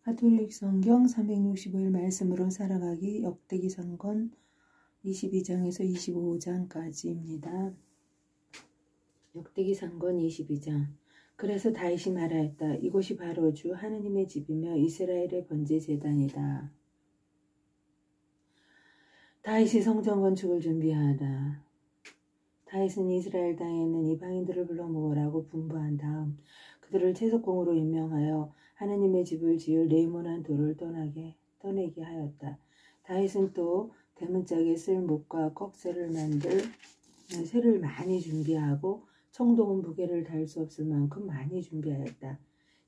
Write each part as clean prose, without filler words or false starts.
가톨릭 성경 365일 말씀으로 살아가기 역대기 성권 22장에서 25장까지입니다. 역대기 성권 22장. 그래서 다윗이 말하였다. 이곳이 바로 주 하느님의 집이며 이스라엘의 번제 제단이다. 다윗이 성전 건축을 준비하다. 다윗은 이스라엘 땅에 있는 이방인들을 불러 모으라고 분부한 다음 그들을 채석공으로 임명하여 하느님의 집을 지을 레이몬한 돌을 떠내게 하였다. 다윗은 또 대문짝에 쓸 목과 꺽쇠를 만들 쇠를 많이 준비하고 청동은 무게를 달 수 없을 만큼 많이 준비하였다.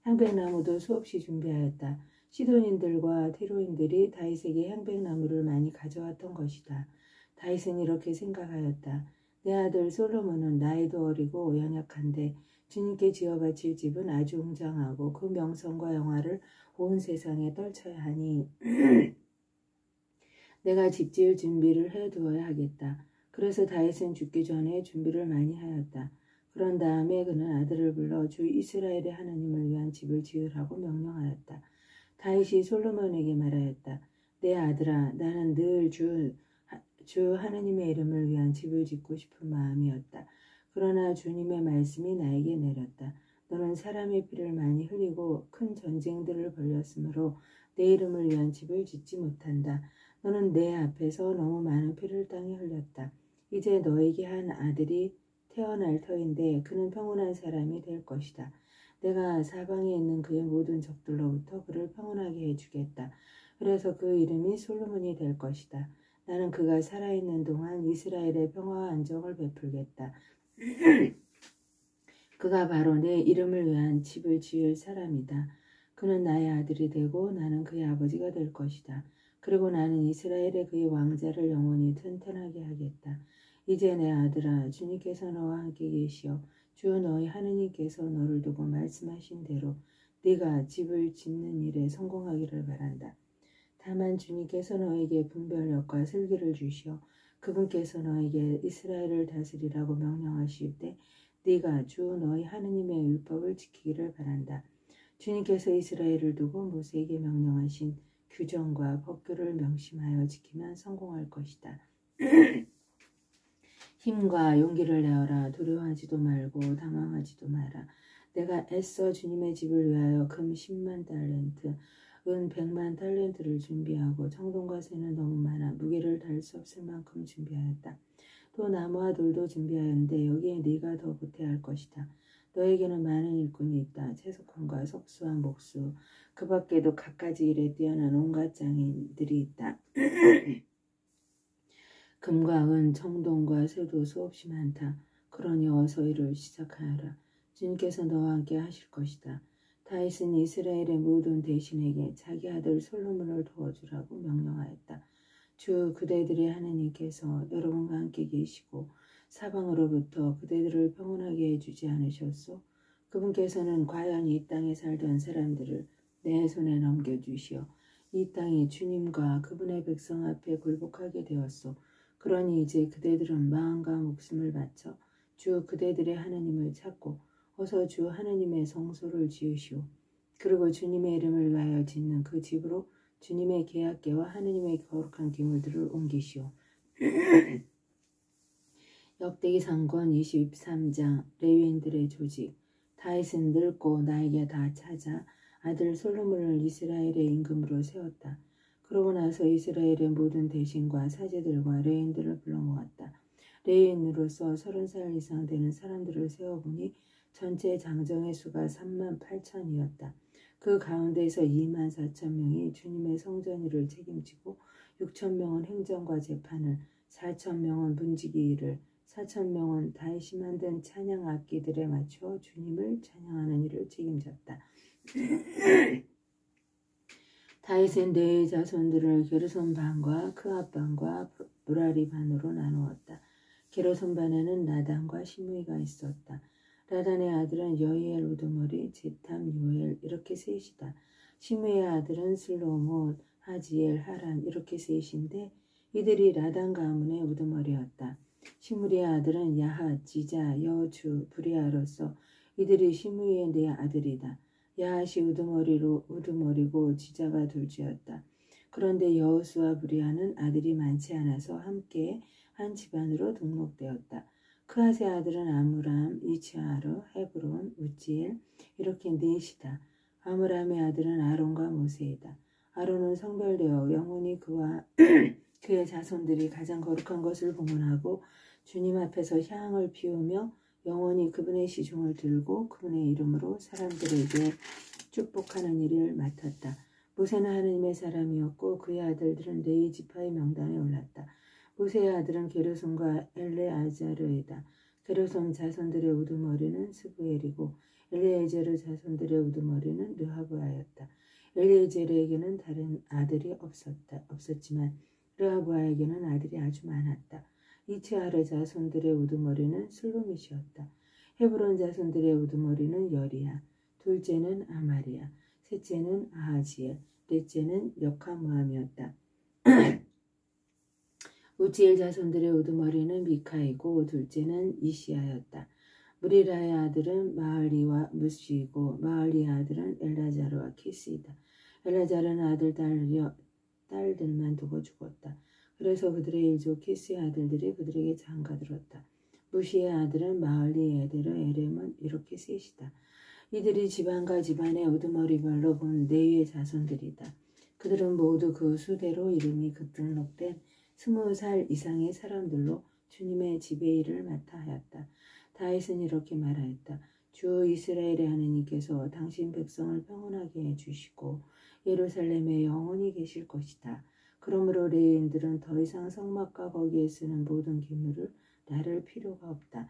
향백나무도 수없이 준비하였다. 시돈인들과 티로인들이 다윗에게 향백나무를 많이 가져왔던 것이다. 다윗은 이렇게 생각하였다. 내 아들 솔로몬은 나이도 어리고 연약한데 주님께 지어바칠 집은 아주 웅장하고 그 명성과 영화를 온 세상에 떨쳐야 하니 내가 집 지을 준비를 해두어야 하겠다. 그래서 다윗은 죽기 전에 준비를 많이 하였다. 그런 다음에 그는 아들을 불러 주 이스라엘의 하나님을 위한 집을 지으라고 명령하였다. 다윗이 솔로몬에게 말하였다. 내 아들아, 나는 늘 주 하나님의 이름을 위한 집을 짓고 싶은 마음이었다. 그러나 주님의 말씀이 나에게 내렸다. 너는 사람의 피를 많이 흘리고 큰 전쟁들을 벌였으므로 내 이름을 위한 집을 짓지 못한다. 너는 내 앞에서 너무 많은 피를 땅에 흘렸다. 이제 너에게 한 아들이 태어날 터인데 그는 평온한 사람이 될 것이다. 내가 사방에 있는 그의 모든 적들로부터 그를 평온하게 해주겠다. 그래서 그 이름이 솔로몬이 될 것이다. 나는 그가 살아있는 동안 이스라엘의 평화와 안정을 베풀겠다. 그가 바로 내 이름을 위한 집을 지을 사람이다. 그는 나의 아들이 되고 나는 그의 아버지가 될 것이다. 그리고 나는 이스라엘의 그의 왕자를 영원히 튼튼하게 하겠다. 이제 내 아들아, 주님께서 너와 함께 계시어 주 너희 하느님께서 너를 두고 말씀하신 대로 네가 집을 짓는 일에 성공하기를 바란다. 다만 주님께서 너에게 분별력과 슬기를 주시어 그분께서 너에게 이스라엘을 다스리라고 명령하실 때 네가 주 너희 하느님의 율법을 지키기를 바란다. 주님께서 이스라엘을 두고 모세에게 명령하신 규정과 법규를 명심하여 지키면 성공할 것이다. 힘과 용기를 내어라. 두려워하지도 말고 당황하지도 마라. 내가 애써 주님의 집을 위하여 금 10만 달란트, 은 100만 달란트를 준비하고 청동과 쇠는 너무 많아 무게를 달 수 없을 만큼 준비하였다. 또 나무와 돌도 준비하였는데 여기에 네가 더 보태야 할 것이다. 너에게는 많은 일꾼이 있다. 채석함과 석수와 목수, 그 밖에도 갖가지 일에 뛰어난 온갖 장인들이 있다. 금과 은, 청동과 쇠도 수없이 많다. 그러니 어서 일을 시작하여라. 주님께서 너와 함께 하실 것이다. 다윗은 이스라엘의 모든 대신에게 자기 아들 솔로몬을 도와주라고 명령하였다. 주 그대들의 하나님께서 여러분과 함께 계시고 사방으로부터 그대들을 평온하게 해주지 않으셨소? 그분께서는 과연 이 땅에 살던 사람들을 내 손에 넘겨주시어 이 땅이 주님과 그분의 백성 앞에 굴복하게 되었소. 그러니 이제 그대들은 마음과 목숨을 바쳐 주 그대들의 하나님을 찾고 어서 주 하나님의 성소를 지으시오. 그리고 주님의 이름을 위하여 짓는 그 집으로 주님의 계약궤와 하느님의 거룩한 기물들을 옮기시오. 역대기 상권 23장. 레위인들의 조직. 다윗은 늙고 나에게 다 찾아 아들 솔로몬을 이스라엘의 임금으로 세웠다. 그러고 나서 이스라엘의 모든 대신과 사제들과 레위인들을 불러 모았다. 레위인으로서 30살 이상 되는 사람들을 세워보니 전체 장정의 수가 38,000이었다. 그 가운데서 24,000명이 주님의 성전 일을 책임지고 6,000명은 행정과 재판을, 4,000명은 문지기 일을, 4,000명은 다윗이 만든 찬양 악기들에 맞춰 주님을 찬양하는 일을 책임졌다. 다윗은 네 자손들을 게르손 반과 크압 반과 무라리 반으로 나누었다. 게르손 반에는 나단과 시므이가 있었다. 나단의 아들은 여이엘 우두머리, 제탐, 요엘 이렇게 셋이다. 시므의 아들은 슬로몬, 하지엘, 하란 이렇게 셋인데 이들이 나단 가문의 우두머리였다. 시므리의 아들은 야핫, 지자, 여주, 브리아로서 이들이 시므의 네 아들이다. 야핫이 우두머리고 지자가 둘째였다. 그런데 여호수아 브리아는 아들이 많지 않아서 함께 한 집안으로 등록되었다. 그앗의 아들은 아므람, 이츠하르, 헤브론, 우지엘 이렇게 넷이다. 아므람의 아들은 아론과 모세이다. 아론은 성별되어 영원히 그와 그의 자손들이 가장 거룩한 것을 봉헌하고 주님 앞에서 향을 피우며 영원히 그분의 시중을 들고 그분의 이름으로 사람들에게 축복하는 일을 맡았다. 모세는 하느님의 사람이었고 그의 아들들은 레위 지파의 명단에 올랐다. 모세의 아들은 게르손과 엘레아자르이다. 게르손 자손들의 우두머리는 스부엘이고 엘리에제르 자손들의 우두머리는 르하브아였다. 엘리에제르에게는 다른 아들이 없었지만 르하브아에게는 아들이 아주 많았다. 이츠하르 자손들의 우두머리는 슬로밋이었다. 헤브론 자손들의 우두머리는 여리야, 둘째는 아마리야, 셋째는 아하지엘, 넷째는 여카무함이었다. 우지엘 자손들의 우두머리는 미카이고 둘째는 이시야였다. 무리라의 아들은 마을리와 무시이고 마을리의 아들은 엘라자르와 키스이다. 엘라자르는 딸들만 두고 죽었다. 그래서 그들의 일족 키스의 아들들이 그들에게 장가들었다. 무시의 아들은 마을리, 에데르, 에렘은 이렇게 셋이다. 이들이 집안과 집안의 우두머리별로 본 레위의 자손들이다. 그들은 모두 그 수대로 이름이 등록된 20살 이상의 사람들로 주님의 지배 일을 맡아 하였다. 다윗은 이렇게 말하였다. 주 이스라엘의 하느님께서 당신 백성을 평온하게 해주시고 예루살렘에 영원히 계실 것이다. 그러므로 레위인들은 더 이상 성막과 거기에 쓰는 모든 기물을 나를 필요가 없다.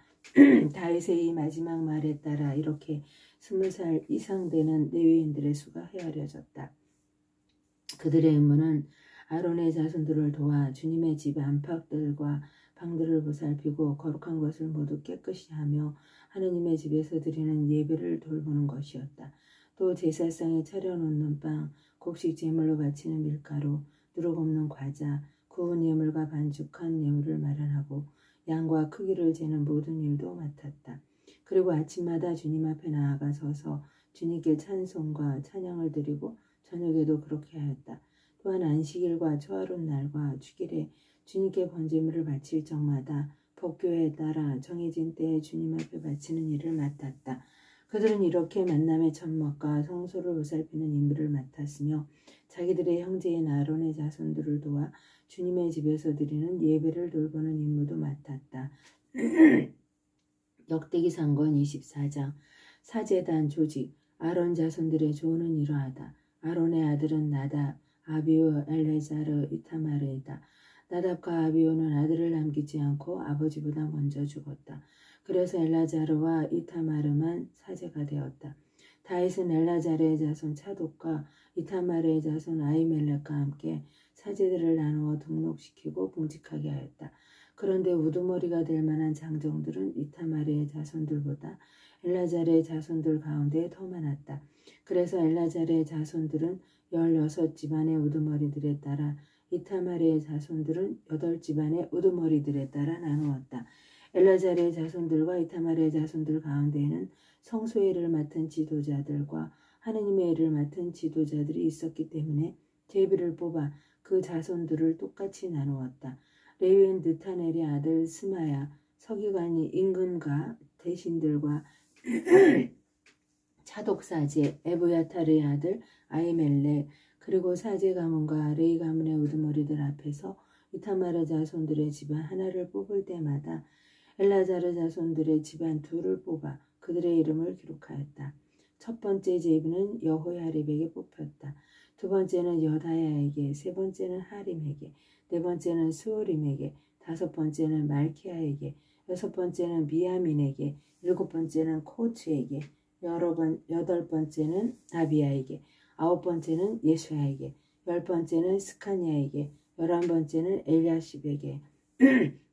다윗의 이 마지막 말에 따라 이렇게 20살 이상 되는 레위인들의 수가 헤아려졌다. 그들의 임무는 아론의 자손들을 도와 주님의 집 안팎들과 방들을 보살피고 거룩한 것을 모두 깨끗이 하며 하느님의 집에서 드리는 예배를 돌보는 것이었다. 또 제사상에 차려놓는 빵, 곡식 제물로 바치는 밀가루, 누룩 없는 과자, 구운 예물과 반죽한 예물을 마련하고 양과 크기를 재는 모든 일도 맡았다. 그리고 아침마다 주님 앞에 나아가 서서 주님께 찬송과 찬양을 드리고 저녁에도 그렇게 하였다. 또한 안식일과 초하룻 날과 축일에 주님께 번제물을 바칠 적마다 법궤에 따라 정해진 때에 주님 앞에 바치는 일을 맡았다. 그들은 이렇게 만남의 천막과 성소를 보살피는 임무를 맡았으며 자기들의 형제인 아론의 자손들을 도와 주님의 집에서 드리는 예배를 돌보는 임무도 맡았다. 역대기상권 24장 사제단 조직 아론 자손들의 조는 이러하다. 아론의 아들은 나답, 아비오, 엘레자르, 이타마르이다. 나답과 아비오는 아들을 남기지 않고 아버지보다 먼저 죽었다. 그래서 엘라자르와 이타마르만 사제가 되었다. 다윗은 엘라자르의 자손 차독과 이타마르의 자손 아히멜렉과 함께 사제들을 나누어 등록시키고 공직하게 하였다. 그런데 우두머리가 될 만한 장정들은 이타마르의 자손들보다 엘라자르의 자손들 가운데 더 많았다. 그래서 엘라자르의 자손들은 16집안의 우두머리들에 따라 이타마르의 자손들은 8집안의 우두머리들에 따라 나누었다. 엘라자르의 자손들과 이타마르의 자손들 가운데에는 성소의 일을 맡은 지도자들과 하느님의 일을 맡은 지도자들이 있었기 때문에 제비를 뽑아 그 자손들을 똑같이 나누었다. 레위인 느타넬의 아들 스마야, 서기관이 임금과 대신들과 차독사제 에브야타르의 아들 아히멜렉 그리고 사제 가문과 레위 가문의 우두머리들 앞에서 이타마르 자손들의 집안 하나를 뽑을 때마다 엘라자르 자손들의 집안 둘을 뽑아 그들의 이름을 기록하였다. 첫 번째 제비는 여호야립에게 뽑혔다. 두 번째는 여다야에게, 세 번째는 하림에게, 네 번째는 스오림에게, 다섯 번째는 말키야에게, 여섯 번째는 미야민에게, 일곱 번째는 코츠에게, 여덟 번째는 아비야에게, 아홉 번째는 예수야에게, 열 번째는 스카냐에게, 11번째는 엘야십에게,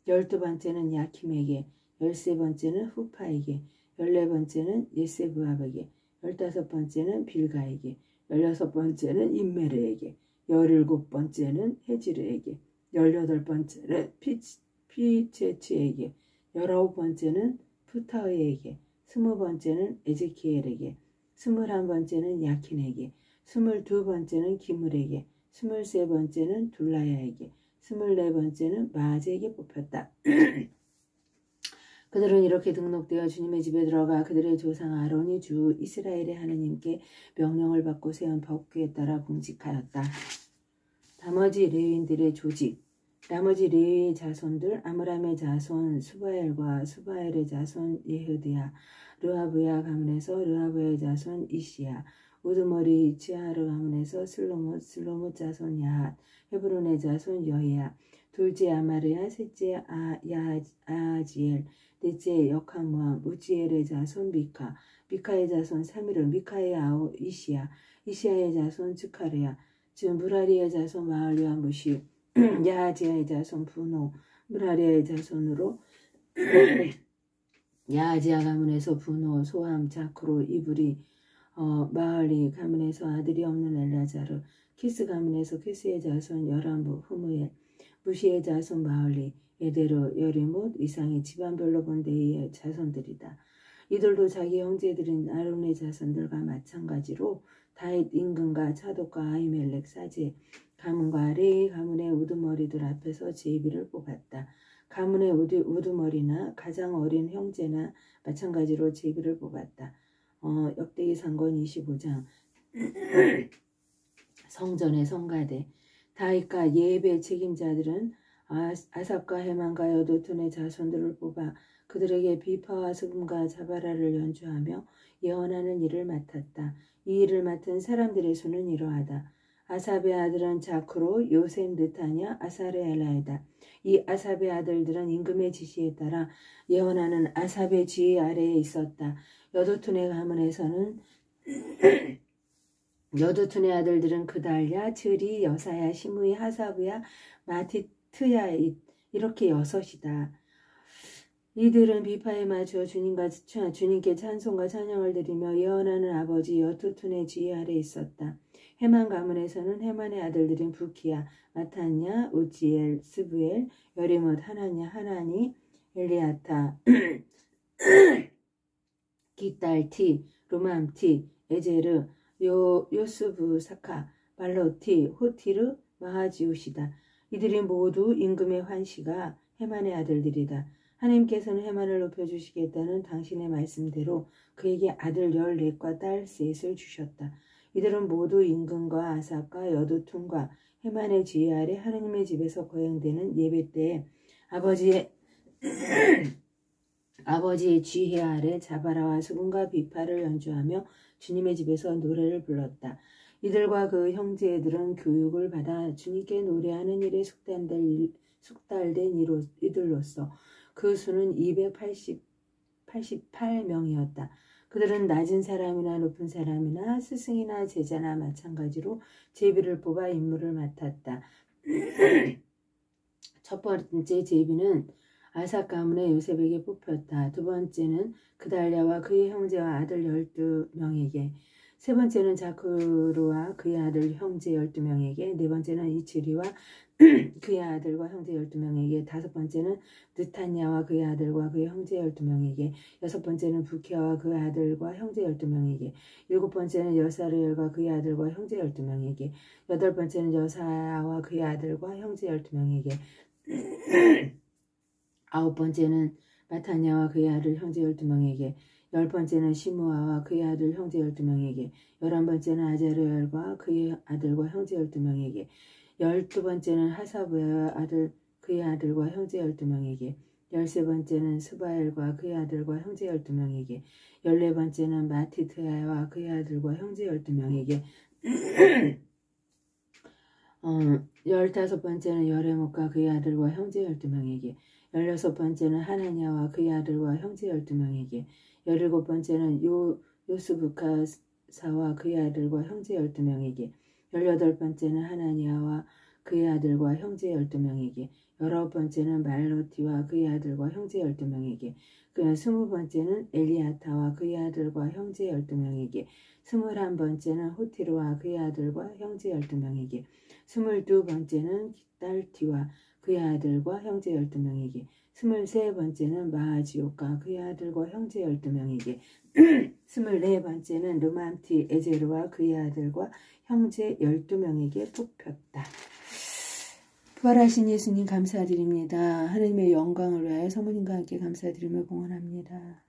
12번째는 야킴에게, 13번째는 후파에게, 14번째는 예세브압에게, 15번째는 빌가에게, 16번째는 임메르에게, 17번째는 헤지르에게, 18번째는 피체츠에게, 19번째는 푸타의에게, 20번째는 에제키엘에게, 21번째는 야킨에게, 22번째는 기물에게, 23번째는 둘라야에게, 24번째는 마아제에게 뽑혔다. 그들은 이렇게 등록되어 주님의 집에 들어가 그들의 조상 아론이 주 이스라엘의 하나님께 명령을 받고 세운 법궤에 따라 공직하였다. 나머지 레위인들의 조직. 나머지 레위의 자손들 아므람의 자손 수바엘과 수바엘의 자손 예후드야, 르하브야 가문에서 르하브의 자손 이시야, 우두머리 지하르 가문에서 슬로못 자손 야핫, 헤브론의 자손 여이야, 둘째 아마르야, 셋째 아하지엘, 넷째 역하무함, 우지엘의 자손 미카, 미카의 자손 사미르, 미카의 아우 이시야, 이시야의 자손 츠카르야, 즉 무라리의 자손 마을리와 무시, 야하지야의 자손 분호, 무라리아의 자손으로 야하지야 가문에서 분호, 소함, 자크로, 이브리, 마을리 가문에서 아들이 없는 엘라자르, 키스 가문에서 키스의 자손 여람부, 후무엘, 무시의 자손 마을리, 에데로, 여리못, 이상의 집안별로 본 데이의 자손들이다. 이들도 자기 형제들인 아론의 자손들과 마찬가지로 다윗 임금과 차독과 아히멜렉 사제 가문과 레이 가문의 우두머리들 앞에서 제비를 뽑았다. 가문의 우두머리나 가장 어린 형제나 마찬가지로 제비를 뽑았다. 역대기상권 25장 성전의 성가대. 다윗과 예배 책임자들은 아삽과 헤만과 여두툰의 자손들을 뽑아 그들에게 비파와 수금과 자바라를 연주하며 예언하는 일을 맡았다. 이 일을 맡은 사람들의 수는 이러하다. 아삽의 아들은 자크로, 요셈, 느타냐, 아사레엘라이다. 이 아삽의 아들들은 임금의 지시에 따라 예언하는 아삽의 지휘 아래에 있었다. 여두툰의 가문에서는 여두툰의 아들들은 그달랴, 즈리, 여사야, 시므이, 하사브야, 마티트야 이렇게 6이다. 이들은 비파에 맞춰 주님께 찬송과 찬양을 드리며 예언하는 아버지 여두툰의 지휘 아래 있었다. 헤만 가문에서는 헤만의 아들들인 부키야, 마탄야, 우지엘, 스부엘, 여리못, 하나냐, 하나니, 엘리아타, 기딸티, 루맘티, 에제르, 요스부 사카, 발로티, 호티르, 마하지우시다. 이들이 모두 임금의 환시가 헤만의 아들들이다. 하나님께서는 헤만을 높여주시겠다는 당신의 말씀대로 그에게 아들 14과 딸 3을 주셨다. 이들은 모두 임금과 아삽과 여두툰과 헤만의 지휘 아래 하나님의 집에서 거행되는 예배 때에 아버지의 지휘 아래 자바라와 수금과 비파를 연주하며 주님의 집에서 노래를 불렀다. 이들과 그 형제들은 교육을 받아 주님께 노래하는 일에 숙달된 이들로서 그 수는 288명이었다. 그들은 낮은 사람이나 높은 사람이나 스승이나 제자나 마찬가지로 제비를 뽑아 임무를 맡았다. 첫 번째 제비는 아삽 가문의 요셉에게 뽑혔다. 두 번째는 그달랴와 그의 형제와 아들 12명에게, 세 번째는 자크루와 그의 아들 형제 12명에게, 네 번째는 이치리와 그의 아들과 형제 12명에게, 다섯 번째는 느탄야와 그의 아들과 그의 형제 12명에게, 여섯 번째는 부키아와 그의 아들과 형제 12명에게, 일곱 번째는 여사르엘과 그의 아들과 형제 12명에게, 여덟 번째는 여사야와 그의 아들과 형제 12명에게, 아홉 번째는 마타냐와 그의 아들 형제 12명에게, 열 번째는 시므아와 그의 아들 형제 12명에게, 11번째는 아자르엘과 그의 아들과 형제 12명에게, 12번째는 하사브야와 그의 아들과 형제 12명에게, 13번째는 스바엘과 그의 아들과 형제 12명에게, 14번째는 마티트야와 그의 아들과 형제 12명에게, 15번째는 여레못과 그의 아들과 형제 12명에게, 16번째는 하나냐와 그의 아들과 형제 12명에게, 17번째는 요스부카사와 그의 아들과 형제 12명에게, 18번째는 하나냐와 그의 아들과 형제 12명에게, 19번째는 말로티와 그의 아들과 형제 12명에게, 20번째는 엘리아타와 그의 아들과 형제 12명에게, 21번째는 호티르와 그의 아들과 형제 12명에게, 22번째는 기딸티와 그의 아들과 형제 12명에게 23번째는 마아지옥과 그의 아들과 형제 12명에게 24번째는 르맘티 에제르와 그의 아들과 형제 12명에게 뽑혔다. 부활하신 예수님 감사드립니다. 하나님의 영광을 위하여 사모님과 함께 감사드리며 봉헌합니다.